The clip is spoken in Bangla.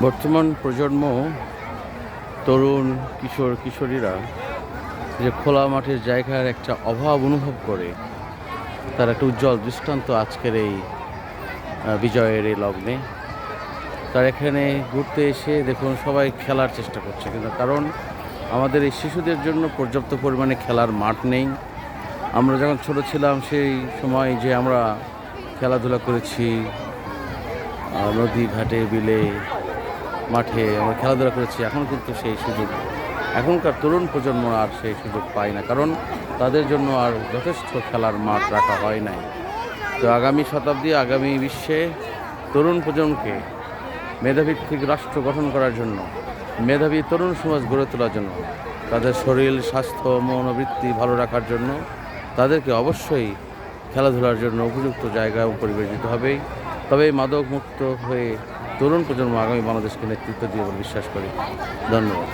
বর্তমান প্রজন্ম তরুণ কিশোর কিশোরীরা যে খোলা মাঠের জায়গার একটা অভাব অনুভব করে, তার একটা উজ্জ্বল দৃষ্টান্ত আজকের এই বিজয়ের এই লগ্নে। তার এখানে ঘুরতে এসে দেখুন সবাই খেলার চেষ্টা করছে, কিন্তু কারণ আমাদের এই শিশুদের জন্য পর্যাপ্ত পরিমাণে খেলার মাঠ নেই। আমরা যখন ছোট ছিলাম সেই সময় যে আমরা খেলাধুলা করেছি, নদী ঘাটে বিলে মাঠে আমরা খেলাধুলা করেছি, এখন কিন্তু সেই সুযোগ এখনকার তরুণ প্রজন্ম আর সেই সুযোগ পায় না, কারণ তাদের জন্য আর যথেষ্ট খেলার মাঠ রাখা হয় নাই। তো আগামী শতাব্দী, আগামী বিশ্বে তরুণ প্রজন্মকে মেধাভিত্তিক রাষ্ট্র গঠন করার জন্য, মেধাবী তরুণ সমাজ গড়ে তোলার জন্য, তাদের শরীর স্বাস্থ্য মনোবৃত্তি ভালো রাখার জন্য তাদেরকে অবশ্যই খেলাধুলার জন্য উপযুক্ত জায়গা ও পরিবেশ দিতে হবে। তবেই মাদক মুক্ত হয়ে তরুণ প্রজন্ম আগামী বাংলাদেশকে নেতৃত্ব দিয়ে বলে বিশ্বাস করি। ধন্যবাদ।